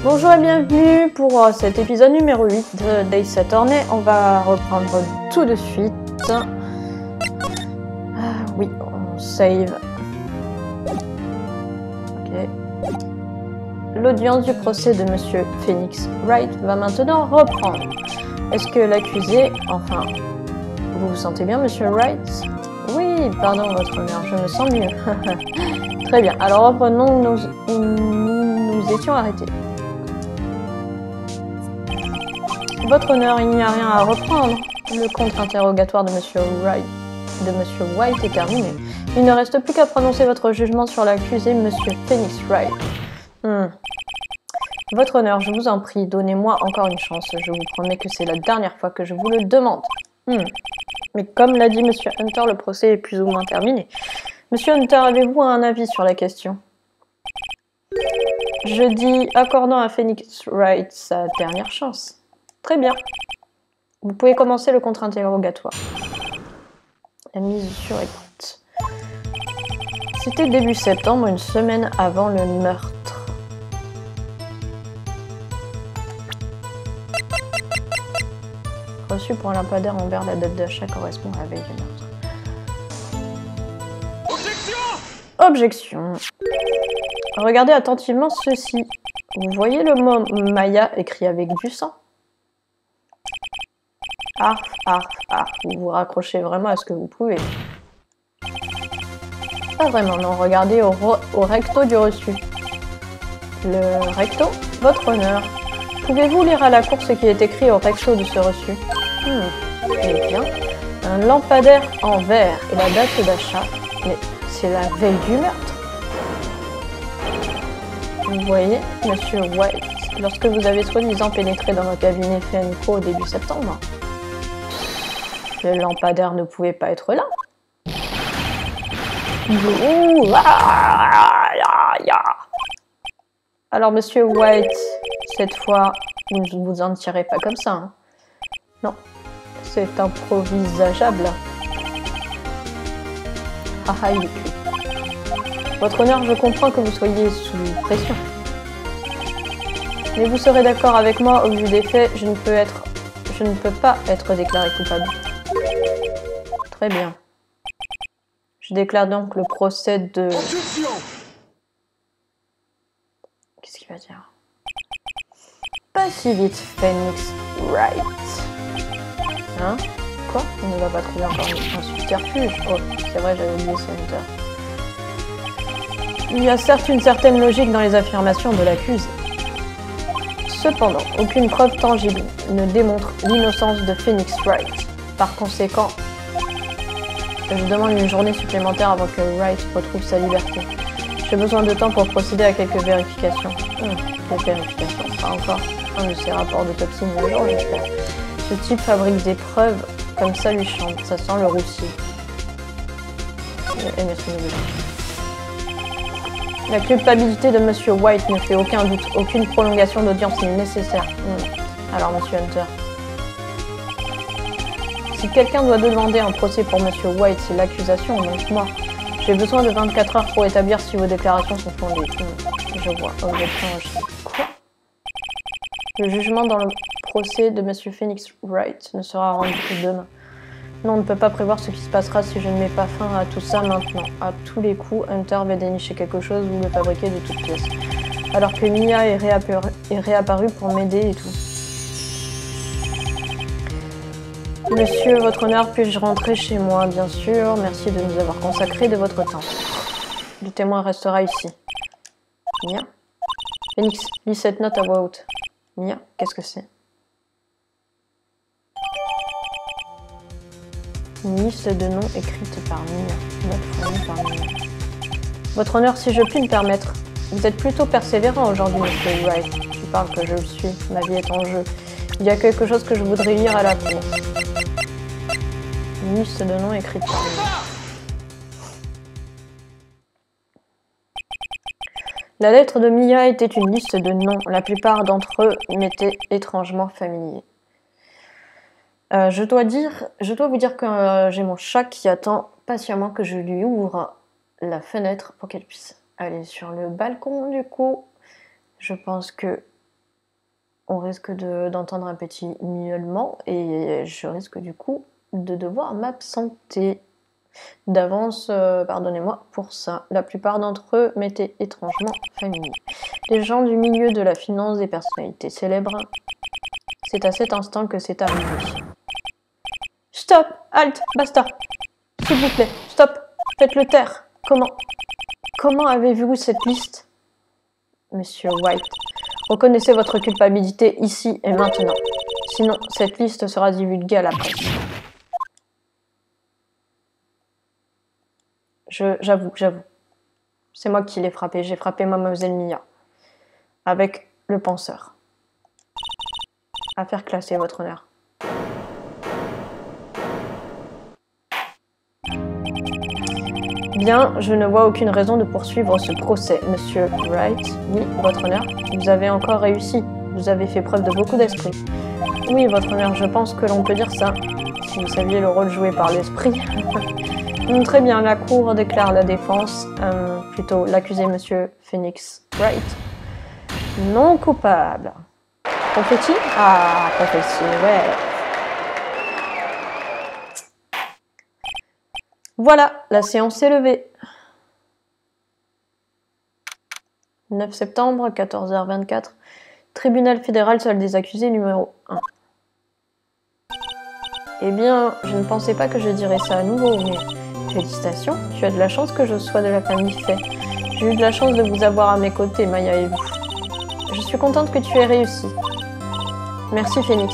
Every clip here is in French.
Bonjour et bienvenue pour cet épisode numéro 8 de Days Attorney. On va reprendre tout de suite. Oui, on save. Ok. L'audience du procès de Monsieur Phoenix Wright va maintenant reprendre. Est-ce que l'accusé, enfin, vous vous sentez bien, Monsieur Wright? Oui, pardon, votre honneur, je me sens mieux. Très bien, alors reprenons nous étions arrêtés. Votre honneur, il n'y a rien à reprendre. Le contre-interrogatoire de Monsieur White est terminé. Il ne reste plus qu'à prononcer votre jugement sur l'accusé, Monsieur Phoenix Wright. Votre honneur, je vous en prie, donnez-moi encore une chance. Je vous promets que c'est la dernière fois que je vous le demande. Mais comme l'a dit Monsieur Hunter, le procès est plus ou moins terminé. Monsieur Hunter, avez-vous un avis sur la question? Je dis accordant à Phoenix Wright sa dernière chance. Très bien. Vous pouvez commencer le contre-interrogatoire. La mise sur écoute. C'était début septembre, une semaine avant le meurtre. Reçu pour un lampadaire en verre, la date d'achat correspond à la veille du meurtre. Objection. Regardez attentivement ceci. Vous voyez le mot Maya écrit avec du sang? Arf, arf, arf. Vous vous raccrochez vraiment à ce que vous pouvez. Pas vraiment, non. Regardez au recto du reçu. Le recto? Votre honneur. Pouvez-vous lire à la cour ce qui est écrit au recto de ce reçu? Eh bien, un lampadaire en verre et la date d'achat. Mais c'est la veille du meurtre. Vous voyez, Monsieur White, lorsque vous avez soi-disant pénétré dans notre cabinet FNCO au début septembre, le lampadaire ne pouvait pas être là. Alors, Monsieur White, cette fois, vous ne vous en tirez pas comme ça. Hein. Non, c'est improvisageable. Haha, il est cuit. Votre honneur, je comprends que vous soyez sous pression. Mais vous serez d'accord avec moi, au vu des faits, je ne peux pas être déclaré coupable. Très bien. Je déclare donc le procès de... Qu'est-ce qu'il va dire? Pas si vite, Phoenix Wright. Hein? Quoi? On ne va pas trouver encore un subterfuge. Oh, c'est vrai, j'avais oublié ce Hunter. Il y a certes une certaine logique dans les affirmations de l'accusé. Cependant, aucune preuve tangible ne démontre l'innocence de Phoenix Wright. Par conséquent, je demande une journée supplémentaire avant que Wright retrouve sa liberté. J'ai besoin de temps pour procéder à quelques vérifications. Des vérifications, pas encore. Un de ces rapports d'autopsie mis à jour, j'espère. Ce type fabrique des preuves comme ça lui chante. Ça sent le roussi. La culpabilité de Monsieur White ne fait aucun doute. Aucune prolongation d'audience n'est nécessaire. Alors, Monsieur Hunter. Si quelqu'un doit demander un procès pour Monsieur White, c'est l'accusation, donc moi. J'ai besoin de 24 heures pour établir si vos déclarations sont fondées. Je vois. Objection. Quoi? Le jugement dans le procès de Monsieur Phoenix Wright ne sera rendu que demain. Non, on ne peut pas prévoir ce qui se passera si je ne mets pas fin à tout ça maintenant. À tous les coups, Hunter va dénicher quelque chose ou le fabriquer de toutes pièces. Alors que Mia est réapparue pour m'aider et tout. Monsieur, votre honneur, puis-je rentrer chez moi? Bien sûr, merci de nous avoir consacré de votre temps. Le témoin restera ici. Mia? Phoenix, lis cette note à voix haute. Mia, qu'est-ce que c'est? Une liste de noms écrite par Mia. Note fournie par Mia. Votre honneur, si je puis me permettre, vous êtes plutôt persévérant aujourd'hui, Monsieur Wright. Tu parles que je le suis. Ma vie est en jeu. Il y a quelque chose que je voudrais lire à la cour. Une liste de noms écrite par Mia. La lettre de Mia était une liste de noms. La plupart d'entre eux m'étaient étrangement familiers. Je dois vous dire que j'ai mon chat qui attend patiemment que je lui ouvre la fenêtre pour qu'elle puisse aller sur le balcon. Du coup, je pense que on risque d'entendre un petit miaulement et je risque du coup de devoir m'absenter. D'avance, pardonnez-moi pour ça. La plupart d'entre eux m'étaient étrangement familiers. Les gens du milieu de la finance, des personnalités célèbres. C'est à cet instant que c'est arrivé. Stop! Halt! Basta! S'il vous plaît, stop! Faites-le taire! Comment avez-vous cette liste? Monsieur White, reconnaissez votre culpabilité ici et maintenant. Sinon, cette liste sera divulguée à la presse. J'avoue. C'est moi qui l'ai frappé. J'ai frappé Mademoiselle Mia. Avec le penseur. Affaire classée, votre honneur. Bien, je ne vois aucune raison de poursuivre ce procès, monsieur Wright. Oui, votre honneur. Vous avez encore réussi. Vous avez fait preuve de beaucoup d'esprit. Oui, votre honneur, je pense que l'on peut dire ça. Si vous saviez le rôle joué par l'esprit. Très bien, la cour déclare la défense, plutôt l'accusé, monsieur Phoenix Wright, non coupable. Confetti? Ah, confetti, ouais. Voilà, la séance est levée. 9 septembre, 14h24, tribunal fédéral, salle des accusés numéro 1. Eh bien, je ne pensais pas que je dirais ça à nouveau, mais... Félicitations, tu as de la chance que je sois de la famille Fay. J'ai eu de la chance de vous avoir à mes côtés, Maya et vous. Je suis contente que tu aies réussi. Merci Phoenix.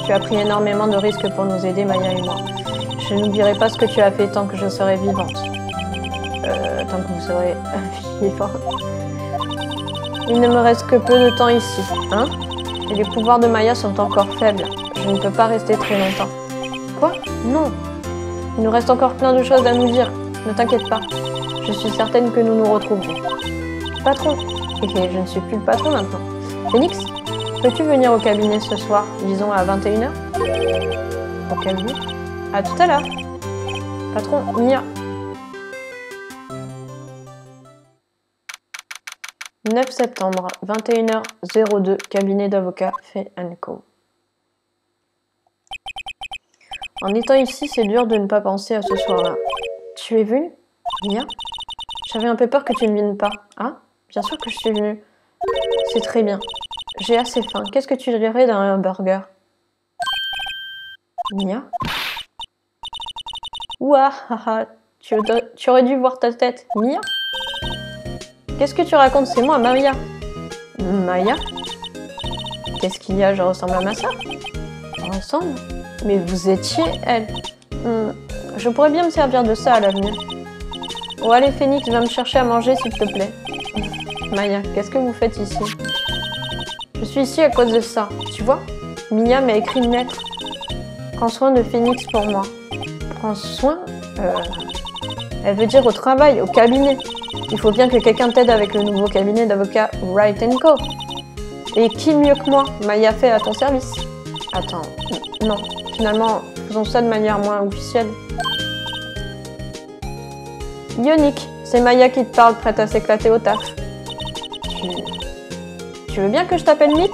Tu as pris énormément de risques pour nous aider, Maya et moi. Je n'oublierai pas ce que tu as fait tant que je serai vivante. Tant que vous serez vivante. Il ne me reste que peu de temps ici, hein? Et les pouvoirs de Maya sont encore faibles. Je ne peux pas rester très longtemps. Quoi? Non. Il nous reste encore plein de choses à nous dire. Ne t'inquiète pas. Je suis certaine que nous nous retrouverons. Patron. Et je ne suis plus le patron maintenant. Phoenix, peux-tu venir au cabinet ce soir, disons à 21h? Au cabinet? À tout à l'heure. Patron, Mia. 9 septembre, 21h02, cabinet d'avocat Fay & Co. En étant ici, c'est dur de ne pas penser à ce soir-là. Tu es venue, Mia? J'avais un peu peur que tu ne viennes pas. Ah, bien sûr que je suis venue. C'est très bien. J'ai assez faim. Qu'est-ce que tu dirais d'un hamburger? Mia? Ouah, haha, tu aurais dû voir ta tête. Mia? Qu'est-ce que tu racontes? C'est moi, Maya. Maya? Qu'est-ce qu'il y a? Je ressemble à ma sœur? On ressemble? Mais vous étiez elle. Je pourrais bien me servir de ça à l'avenir. Oh allez Phoenix, va me chercher à manger s'il te plaît. Maya, qu'est-ce que vous faites ici? Je suis ici à cause de ça. Tu vois, Mia m'a écrit une lettre. Prends soin de Phoenix pour moi. Prends soin? Elle veut dire au travail, au cabinet. Il faut bien que quelqu'un t'aide avec le nouveau cabinet d'avocats Wright & Co. Et qui mieux que moi, Maya fait à ton service? Attends, non. Finalement, faisons ça de manière moins officielle. Yonick, c'est Maya qui te parle, prête à s'éclater au taf. Tu veux bien que je t'appelle Nick?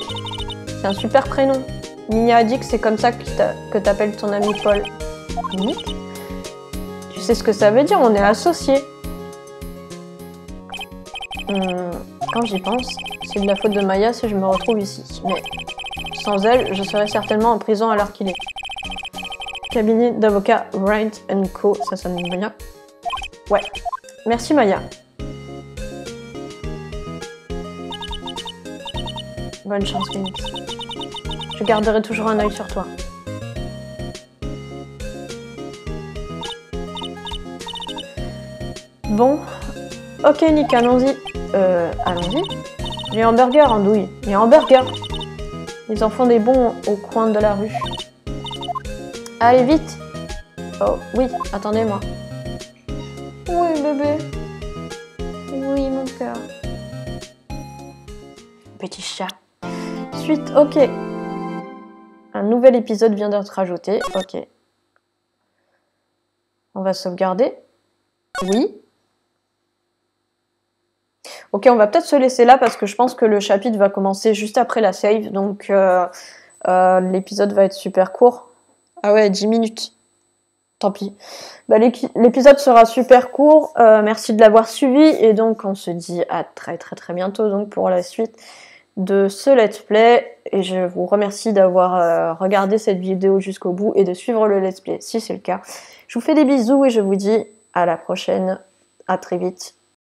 C'est un super prénom. Mia a dit que c'est comme ça que t'appelles ton ami Paul. Nick? Tu sais ce que ça veut dire, on est associés. Quand j'y pense, c'est de la faute de Maya si je me retrouve ici. Mais sans elle, je serais certainement en prison à l'heure qu'il est. Cabinet d'avocats Wright & Co, ça sonne bien. Ouais. Merci Maya. Bonne chance Phoenix. Je garderai toujours un œil sur toi. Bon. Ok Nick, allons-y. Allons-y. Les hamburgers, andouille. Les hamburgers. Ils en font des bons au coin de la rue. Allez, vite. Oh, oui, attendez-moi. Oui, bébé. Oui, mon cœur. Petit chat. Suite, ok. Un nouvel épisode vient d'être ajouté. Ok. On va sauvegarder. Oui. Ok, on va peut-être se laisser là parce que je pense que le chapitre va commencer juste après la save, donc l'épisode va être super court. Ah ouais, 10 minutes. Tant pis. Bah, l'épisode sera super court. Merci de l'avoir suivi et donc on se dit à très très très bientôt donc pour la suite de ce let's play. Et je vous remercie d'avoir regardé cette vidéo jusqu'au bout et de suivre le let's play si c'est le cas. Je vous fais des bisous et je vous dis à la prochaine. À très vite.